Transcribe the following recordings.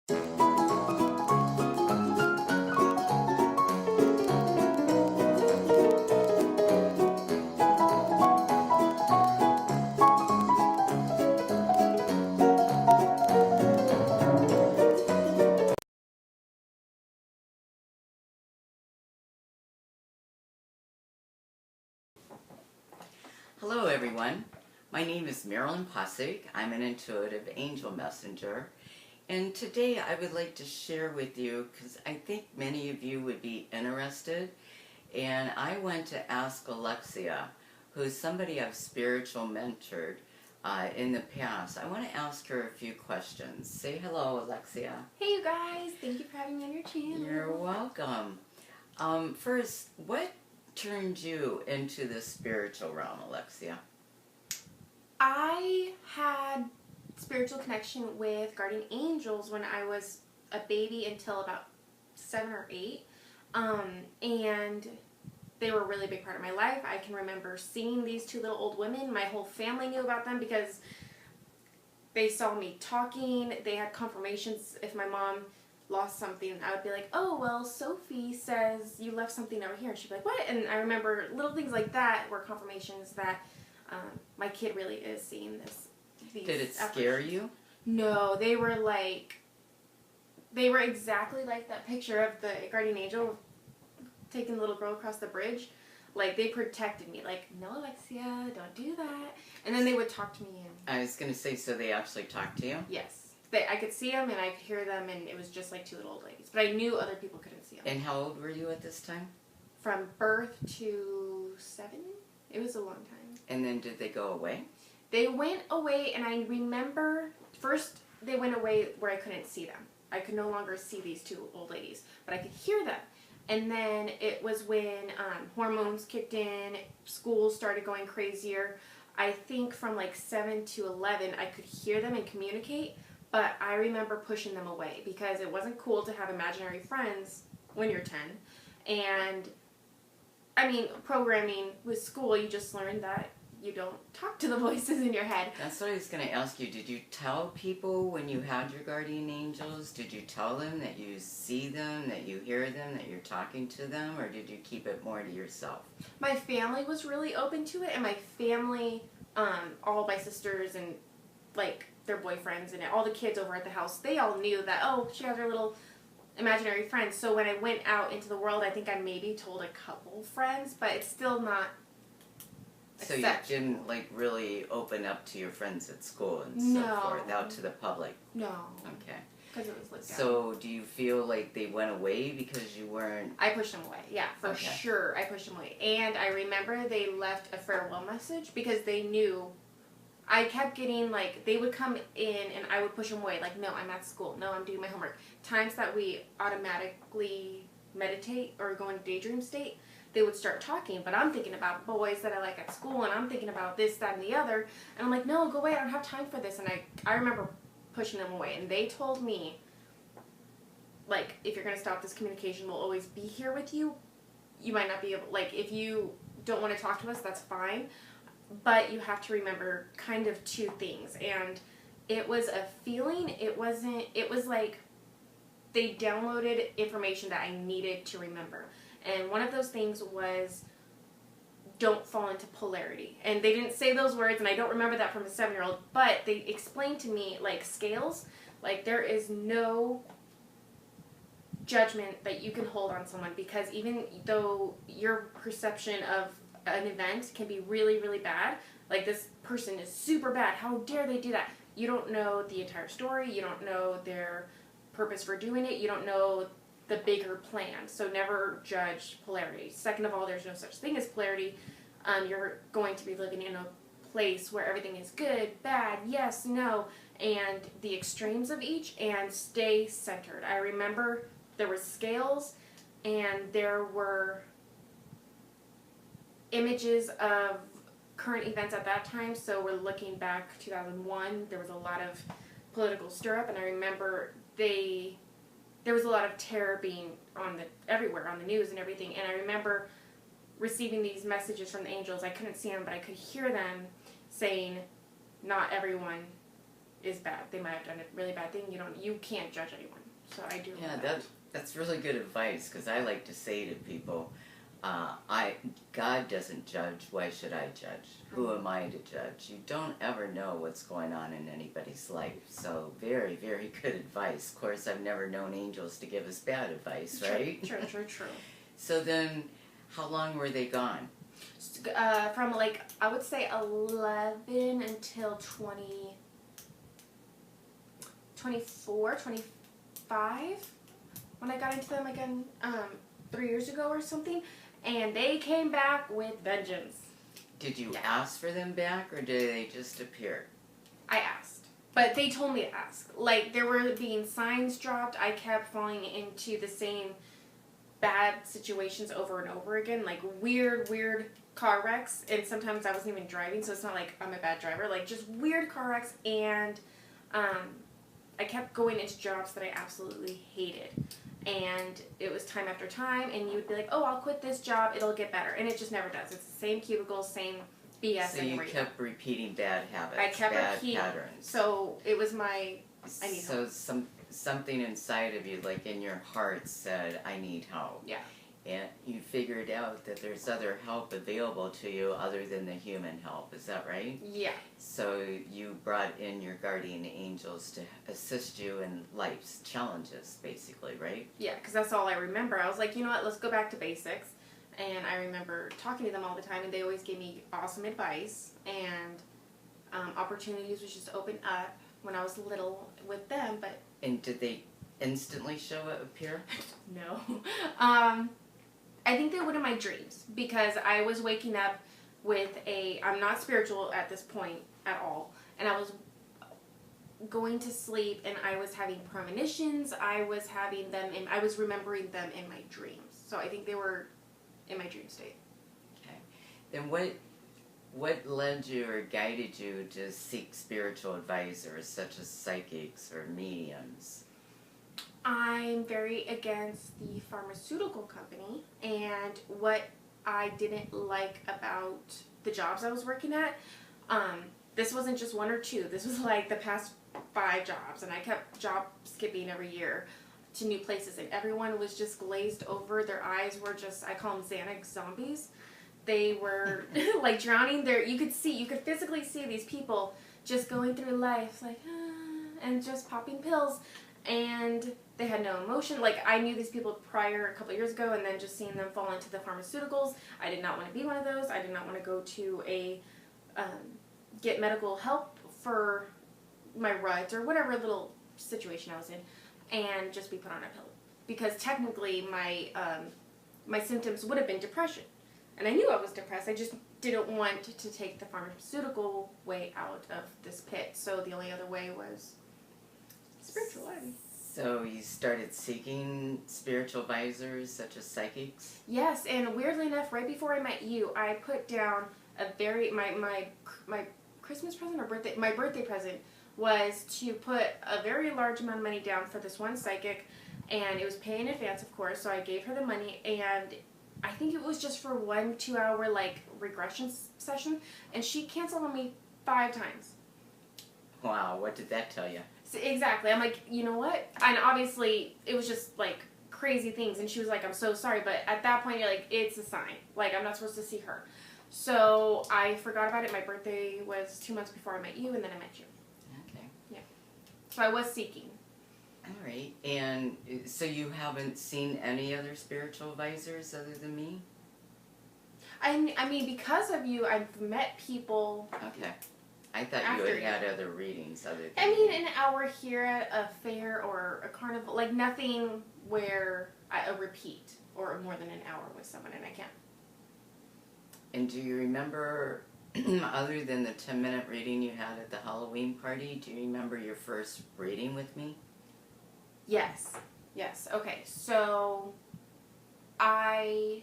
Hello everyone, my name is Marilyn Poscic. I'm an intuitive angel messenger, and today I would like to share with you, because I think many of you would be interested, and I went to ask Alexia, who's somebody I've spiritual mentored in the past. I want to ask her a few questions. Say hello, Alexia. Hey you guys, thank you for having me on your channel. You're welcome. First, what turned you into the spiritual realm, Alexia? I had spiritual connection with guardian angels when I was a baby until about 7 or 8. And they were a really big part of my life. I can remember seeing these two little old women. My whole family knew about them because they saw me talking. They had confirmations. If my mom lost something, I would be like, oh, well, Sophie says you left something over here. And she'd be like, what? And I remember little things like that were confirmations that my kid really is seeing this. Did it scare you? No, they were exactly like that picture of the guardian angel taking the little girl across the bridge. Like, they protected me. Like, no, Alexia, don't do that. And then they would talk to me. I was going to say, so they actually talked to you? Yes. I could see them and I could hear them, and it was just like two little old ladies. But I knew other people couldn't see them. And how old were you at this time? From birth to 7. It was a long time. And then did they go away? They went away, and I remember first they went away where I couldn't see them. I could no longer see these two old ladies, but I could hear them. And then it was when hormones kicked in, school started going crazier. I think from like 7 to 11, I could hear them and communicate, but I remember pushing them away because it wasn't cool to have imaginary friends when you're 10. And I mean, programming with school, you just learned that you don't talk to the voices in your head. That's what I was going to ask you. Did you tell people when you had your guardian angels? Did you tell them that you see them, that you hear them, that you're talking to them, or did you keep it more to yourself? My family was really open to it, and my family, all my sisters and like their boyfriends and all the kids over at the house, they all knew that, oh, she has her little imaginary friends. So when I went out into the world, I think I maybe told a couple friends, but it's still not. So you didn't like really open up to your friends at school and so forth, out to the public? No. Okay. Because it was looked down. So do you feel like they went away because you weren't... I pushed them away, yeah, for sure. I pushed them away. And I remember they left a farewell message because they knew. I kept getting, like, they would come in and I would push them away. Like, no, I'm at school. No, I'm doing my homework. Times that we automatically meditate or go into daydream state, they would start talking, but I'm thinking about boys that I like at school, and I'm thinking about this, that, and the other, and I'm like, no, go away, I don't have time for this, and I remember pushing them away, and they told me, like, if you're going to stop this communication, we'll always be here with you. You might not be able, like, if you don't want to talk to us, that's fine, but you have to remember kind of two things, and it was a feeling, it was like they downloaded information that I needed to remember. And one of those things was, don't fall into polarity. And they didn't say those words, and I don't remember that from a 7-year-old, but they explained to me, like, scales. Like, there is no judgment that you can hold on someone, because even though your perception of an event can be really, really bad, like, this person is super bad, how dare they do that? You don't know the entire story, you don't know their purpose for doing it, you don't know the bigger plan. So never judge polarity. Second of all, there's no such thing as polarity. You're going to be living in a place where everything is good, bad, yes, no, and the extremes of each, and stay centered. I remember there were scales and there were images of current events at that time. So we're looking back 2001, there was a lot of political stir up, and I remember there was a lot of terror being everywhere on the news and everything, and I remember receiving these messages from the angels. I couldn't see them, but I could hear them saying, not everyone is bad. They might have done a really bad thing. You can't judge anyone. So I do. Yeah, that's really good advice, because I like to say to people, God doesn't judge. Why should I judge? Who am I to judge? You don't ever know what's going on in anybody's life. So very, very good advice. Of course, I've never known angels to give us bad advice, right? True. So then, how long were they gone? From like, I would say 11 until 24, 25, when I got into them again 3 years ago or something, and they came back with vengeance. Did you ask for them back, or did they just appear? I asked, but they told me to ask. Like, there were being signs dropped. I kept falling into the same bad situations over and over again, like weird car wrecks, and sometimes I wasn't even driving, so it's not like I'm a bad driver, like just weird car wrecks, and I kept going into jobs that I absolutely hated, and it was time after time, and you would be like, oh, I'll quit this job, it'll get better, and it just never does. It's the same cubicle, same BS. So you kept repeating bad habits, I kept repeating patterns. So it was I need help. So something inside of you, like in your heart, said, I need help. Yeah. And you figured out that there's other help available to you other than the human help. Is that right? Yeah. So you brought in your guardian angels to assist you in life's challenges, basically, right? Yeah, because that's all I remember. I was like, you know what, let's go back to basics. And I remember talking to them all the time, and they always gave me awesome advice. And opportunities was just open up when I was little with them. But And did they instantly appear? No. I think they would in my dreams, because I was waking up with I'm not spiritual at this point at all, and I was going to sleep, and I was having premonitions. I was having them, and I was remembering them in my dreams. So I think they were in my dream state. Okay. Then what led you or guided you to seek spiritual advisors such as psychics or mediums? I'm very against the pharmaceutical company, and what I didn't like about the jobs I was working at, this wasn't just one or two, this was like the past 5 jobs, and I kept job skipping every year to new places, and everyone was just glazed over. Their eyes were just, I call them Xanax zombies. They were like drowning there. You could physically see these people just going through life like, and just popping pills, and they had no emotion. Like, I knew these people prior a couple of years ago, and then just seeing them fall into the pharmaceuticals, I did not want to be one of those. I did not want to go to get medical help for my ruts or whatever little situation I was in, and just be put on a pill. Because technically my symptoms would have been depression. And I knew I was depressed. I just didn't want to take the pharmaceutical way out of this pit. So the only other way was spirituality. So you started seeking spiritual advisors such as psychics? Yes, and weirdly enough, right before I met you, I put down my Christmas present or my birthday present was to put a very large amount of money down for this one psychic, and it was pay in advance, of course, so I gave her the money, and I think it was just for 1 2-hour like regression session, and she canceled on me 5 times. Wow, what did that tell you? So, exactly. I'm like, you know what? And obviously, it was just like crazy things, and she was like, I'm so sorry, but at that point, you're like, it's a sign. Like, I'm not supposed to see her. So I forgot about it. My birthday was 2 months before I met you, and then I met you. Okay. Yeah. So I was seeking. All right. And so you haven't seen any other spiritual advisors other than me? I mean, because of you, I've met people. Okay. I thought you had other readings other than I mean, an hour here at a fair or a carnival. Like, nothing where a repeat or more than an hour with someone, and I can't. And do you remember, other than the 10-minute reading you had at the Halloween party, do you remember your first reading with me? Yes. Okay, so I'm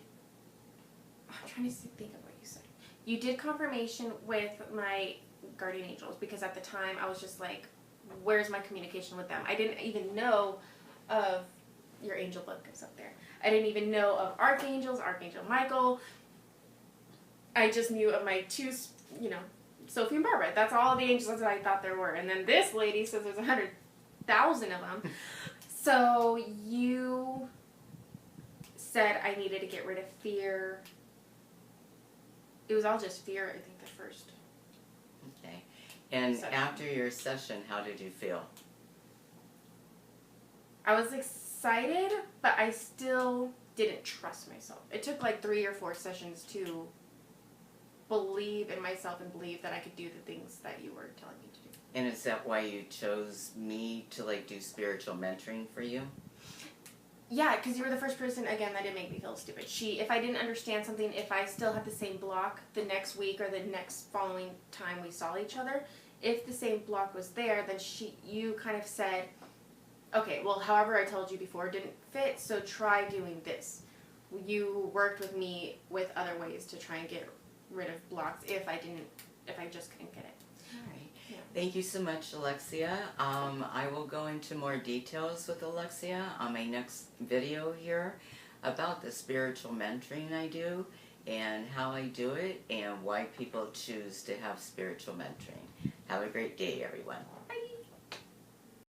trying to think of what you said. You did confirmation with my guardian angels, because at the time I was just like, where's my communication with them? I didn't even know of your angel book is up there. I didn't even know of archangels, Archangel Michael. I just knew of my 2, Sophie and Barbara. That's all the angels that I thought there were. And then this lady says there's 100,000 of them. So you said I needed to get rid of fear. It was all just fear, I think, the first. Okay. And session. after your session, how did you feel? I was excited, but I still didn't trust myself. It took like 3 or 4 sessions to believe in myself and believe that I could do the things that you were telling me to do. And is that why you chose me to like do spiritual mentoring for you? Yeah, because you were the first person, again, that didn't make me feel stupid. If I didn't understand something, if I still had the same block the next week or the next following time we saw each other, if the same block was there, then you kind of said, okay, well, however I told you before didn't fit, so try doing this. You worked with me with other ways to try and get rid of blocks if I just couldn't get it. All right. Yeah. Thank you so much, Alexia. I will go into more details with Alexia on my next video here about the spiritual mentoring I do and how I do it and why people choose to have spiritual mentoring. Have a great day, everyone. Bye.